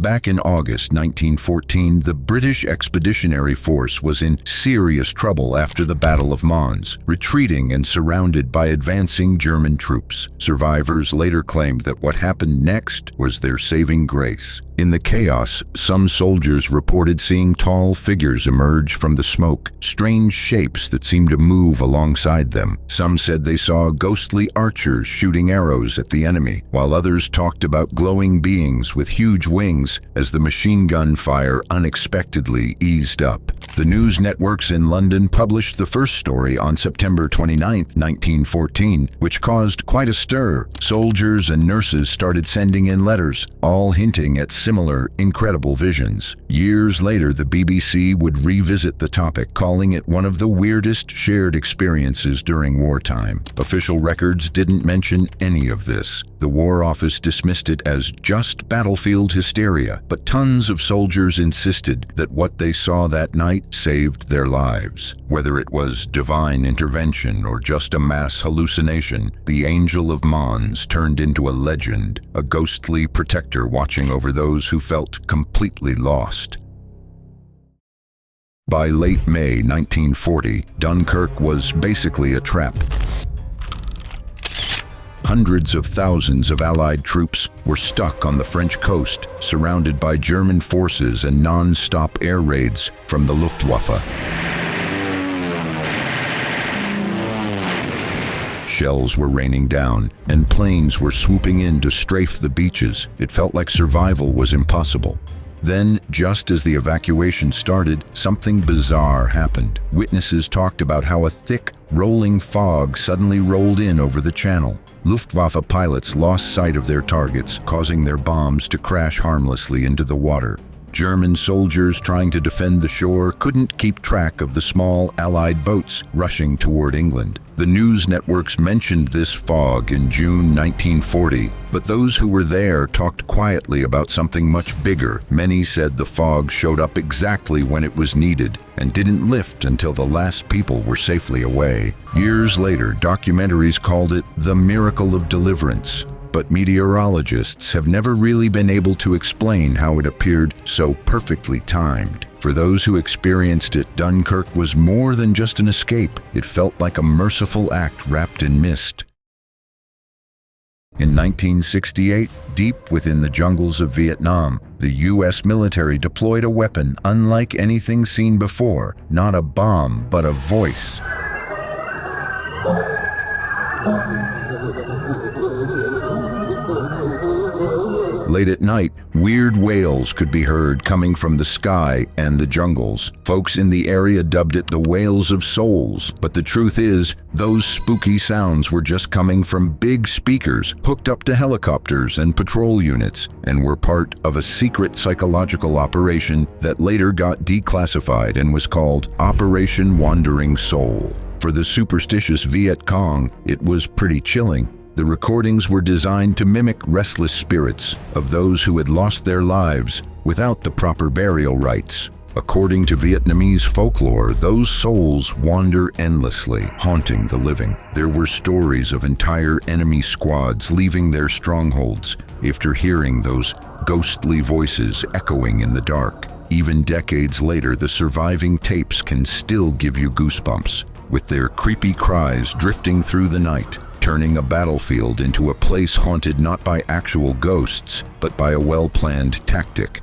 Back in August 1914, the British Expeditionary Force was in serious trouble after the Battle of Mons, retreating and surrounded by advancing German troops. Survivors later claimed that what happened next was their saving grace. In the chaos, some soldiers reported seeing tall figures emerge from the smoke, strange shapes that seemed to move alongside them. Some said they saw ghostly archers shooting arrows at the enemy, while others talked about glowing beings with huge wings as the machine gun fire unexpectedly eased up. The news networks in London published the first story on September 29, 1914, which caused quite a stir. Soldiers and nurses started sending in letters, all hinting at similar incredible visions. Years later, the BBC would revisit the topic, calling it one of the weirdest shared experiences during wartime. Official records didn't mention any of this. The War Office dismissed it as just battlefield hysteria, but tons of soldiers insisted that what they saw that night saved their lives. Whether it was divine intervention or just a mass hallucination, the Angel of Mons turned into a legend, a ghostly protector watching over those who felt completely lost. By late May 1940, Dunkirk was basically a trap. Hundreds of thousands of Allied troops were stuck on the French coast, surrounded by German forces and non-stop air raids from the Luftwaffe. Shells were raining down, and planes were swooping in to strafe the beaches. It felt like survival was impossible. Then, just as the evacuation started, something bizarre happened. Witnesses talked about how a thick, rolling fog suddenly rolled in over the channel. Luftwaffe pilots lost sight of their targets, causing their bombs to crash harmlessly into the water. German soldiers trying to defend the shore couldn't keep track of the small Allied boats rushing toward England. The news networks mentioned this fog in June 1940, but those who were there talked quietly about something much bigger. Many said the fog showed up exactly when it was needed and didn't lift until the last people were safely away. Years later, documentaries called it the miracle of deliverance. But meteorologists have never really been able to explain how it appeared so perfectly timed. For those who experienced it, Dunkirk was more than just an escape. It felt like a merciful act wrapped in mist. In 1968, deep within the jungles of Vietnam, the U.S. military deployed a weapon unlike anything seen before. Not a bomb, but a voice. Late at night, weird wails could be heard coming from the sky and the jungles. Folks in the area dubbed it the Wails of Souls, but the truth is, those spooky sounds were just coming from big speakers hooked up to helicopters and patrol units, and were part of a secret psychological operation that later got declassified and was called Operation Wandering Soul. For the superstitious Viet Cong, it was pretty chilling. The recordings were designed to mimic restless spirits of those who had lost their lives without the proper burial rites. According to Vietnamese folklore, those souls wander endlessly, haunting the living. There were stories of entire enemy squads leaving their strongholds after hearing those ghostly voices echoing in the dark. Even decades later, the surviving tapes can still give you goosebumps, with their creepy cries drifting through the night, turning a battlefield into a place haunted not by actual ghosts, but by a well-planned tactic.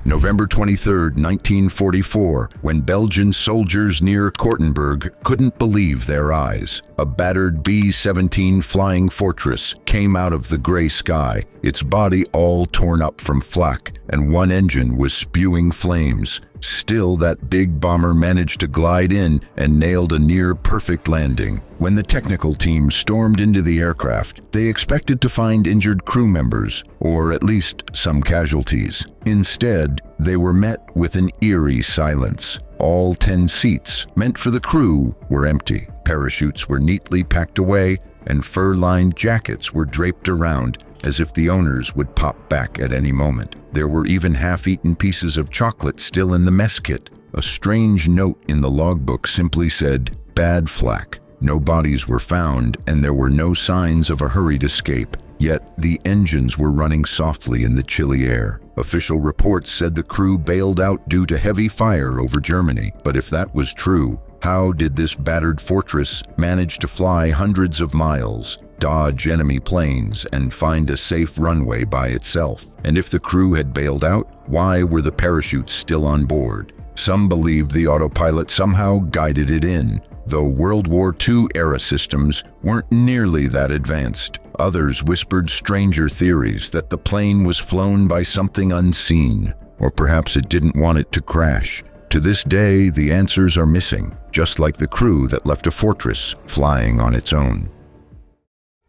November 23, 1944, when Belgian soldiers near Kortenburg couldn't believe their eyes. A battered B-17 Flying Fortress came out of the gray sky, its body all torn up from flak, and one engine was spewing flames. Still, that big bomber managed to glide in and nailed a near-perfect landing. When the technical team stormed into the aircraft, they expected to find injured crew members, or at least some casualties. Instead, they were met with an eerie silence. All 10 seats, meant for the crew, were empty. Parachutes were neatly packed away, and fur-lined jackets were draped around, as if the owners would pop back at any moment. There were even half-eaten pieces of chocolate still in the mess kit. A strange note in the logbook simply said, "Bad flak." No bodies were found, and there were no signs of a hurried escape. Yet the engines were running softly in the chilly air. Official reports said the crew bailed out due to heavy fire over Germany. But if that was true, how did this battered fortress manage to fly hundreds of miles, dodge enemy planes, and find a safe runway by itself? And if the crew had bailed out, why were the parachutes still on board? Some believed the autopilot somehow guided it in, though World War II-era systems weren't nearly that advanced. Others whispered stranger theories that the plane was flown by something unseen, or perhaps it didn't want it to crash. To this day, the answers are missing, just like the crew that left a fortress flying on its own.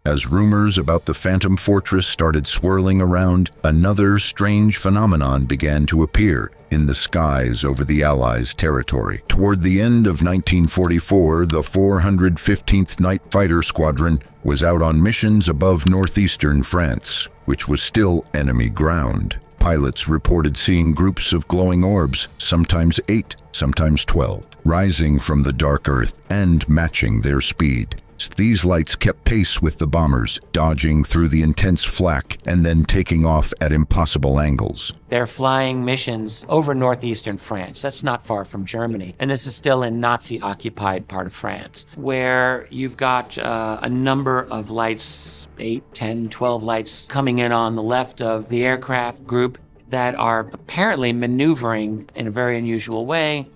As rumors about the Phantom Fortress started swirling around, another strange phenomenon began to appear in the skies over the Allies' territory. Toward the end of 1944, the 415th Night Fighter Squadron was out on missions above northeastern France, which was still enemy ground. Pilots reported seeing groups of glowing orbs, sometimes 8, sometimes 12, rising from the dark earth and matching their speed. These lights kept pace with the bombers, dodging through the intense flak and then taking off at impossible angles. They're flying missions over northeastern France. That's not far from Germany. And this is still in Nazi-occupied part of France, where you've got a number of lights, 8, 10, 12 lights coming in on the left of the aircraft group that are apparently maneuvering in a very unusual way,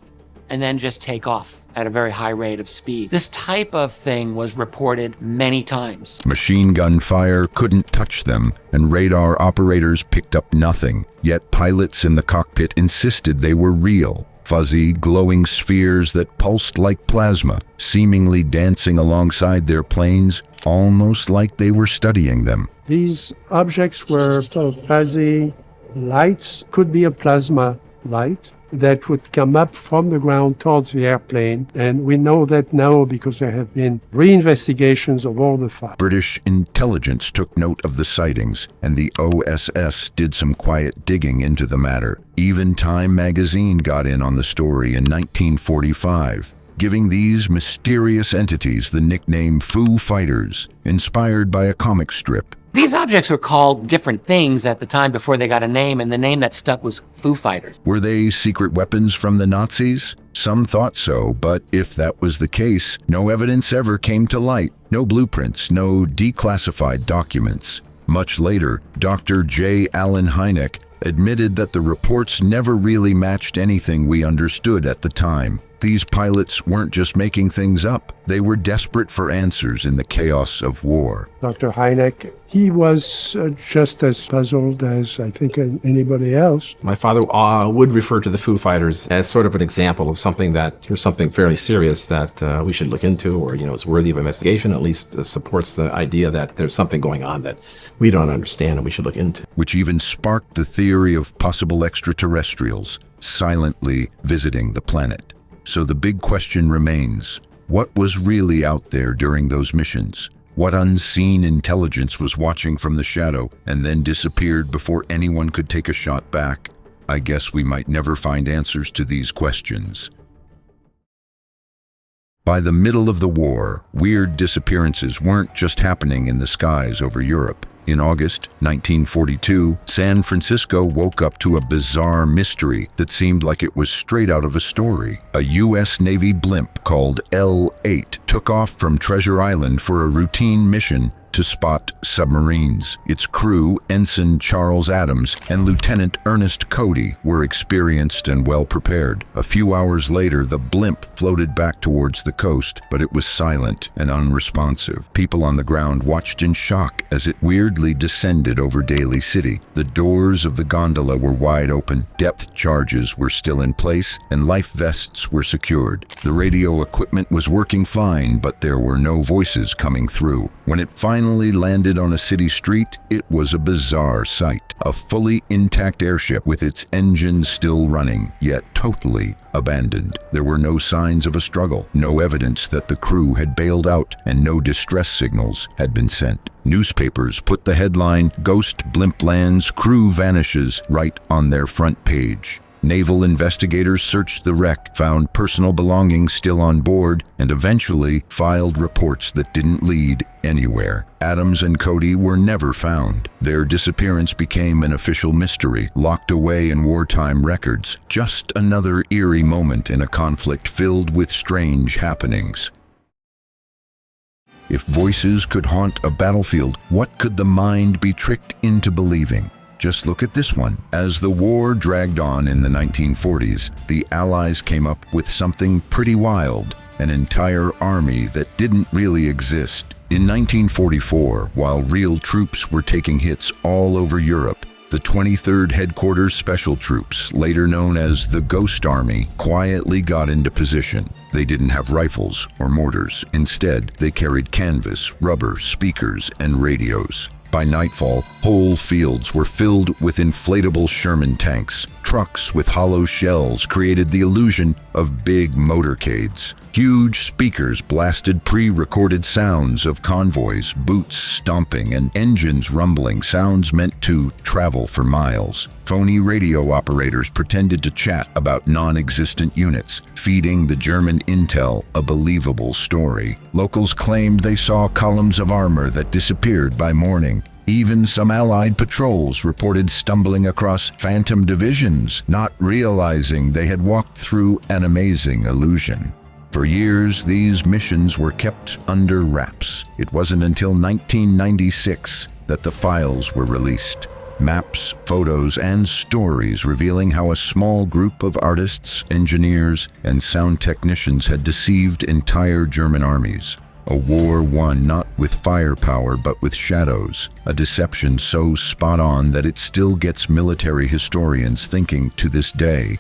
and then just take off at a very high rate of speed. This type of thing was reported many times. Machine gun fire couldn't touch them, and radar operators picked up nothing. Yet pilots in the cockpit insisted they were real. Fuzzy, glowing spheres that pulsed like plasma, seemingly dancing alongside their planes, almost like they were studying them. These objects were sort of fuzzy lights, could be a plasma light, that would come up from the ground towards the airplane. And we know that now because there have been reinvestigations of all the files. British intelligence took note of the sightings, and the OSS did some quiet digging into the matter. Even Time magazine got in on the story in 1945, giving these mysterious entities the nickname Foo Fighters, inspired by a comic strip. These objects were called different things at the time before they got a name, and the name that stuck was Foo Fighters. Were they secret weapons from the Nazis? Some thought so, but if that was the case, no evidence ever came to light. No blueprints, no declassified documents. Much later, Dr. J. Allen Hynek admitted that the reports never really matched anything we understood at the time. These pilots weren't just making things up. They were desperate for answers in the chaos of war. Dr. Hynek, he was just as puzzled as, I think, anybody else. My father would refer to the Foo Fighters as sort of an example of something that, there's something fairly serious that we should look into, or, is worthy of investigation, at least supports the idea that there's something going on that we don't understand and we should look into. Which even sparked the theory of possible extraterrestrials silently visiting the planet. So the big question remains, what was really out there during those missions? What unseen intelligence was watching from the shadow and then disappeared before anyone could take a shot back? I guess we might never find answers to these questions. By the middle of the war, weird disappearances weren't just happening in the skies over Europe. In August 1942, San Francisco woke up to a bizarre mystery that seemed like it was straight out of a story. A U.S. Navy blimp called L-8 took off from Treasure Island for a routine mission to spot submarines. Its crew, Ensign Charles Adams and Lieutenant Ernest Cody, were experienced and well prepared. A few hours later, the blimp floated back towards the coast, but it was silent and unresponsive. People on the ground watched in shock as it weirdly descended over Daly City. The doors of the gondola were wide open, depth charges were still in place, and life vests were secured. The radio equipment was working fine, but there were no voices coming through. When it finally landed on a city street, it was a bizarre sight. A fully intact airship with its engines still running, yet totally abandoned. There were no signs of a struggle, no evidence that the crew had bailed out, and no distress signals had been sent. Newspapers put the headline, "Ghost Blimp Lands, Crew Vanishes," right on their front page. Naval investigators searched the wreck, found personal belongings still on board, and eventually filed reports that didn't lead anywhere. Adams and Cody were never found. Their disappearance became an official mystery, locked away in wartime records. Just another eerie moment in a conflict filled with strange happenings. If voices could haunt a battlefield, what could the mind be tricked into believing? Just look at this one. As the war dragged on in the 1940s, the Allies came up with something pretty wild, an entire army that didn't really exist. In 1944, while real troops were taking hits all over Europe, the 23rd Headquarters Special Troops, later known as the Ghost Army, quietly got into position. They didn't have rifles or mortars. Instead, they carried canvas, rubber, speakers, and radios. By nightfall, whole fields were filled with inflatable Sherman tanks. Trucks with hollow shells created the illusion of big motorcades. Huge speakers blasted pre-recorded sounds of convoys, boots stomping, and engines rumbling, sounds meant to travel for miles. Phony radio operators pretended to chat about non-existent units, feeding the German intel a believable story. Locals claimed they saw columns of armor that disappeared by morning. Even some Allied patrols reported stumbling across phantom divisions, not realizing they had walked through an amazing illusion. For years, these missions were kept under wraps. It wasn't until 1996 that the files were released. Maps, photos, and stories revealing how a small group of artists, engineers, and sound technicians had deceived entire German armies. A war won not with firepower but with shadows, a deception so spot on that it still gets military historians thinking to this day.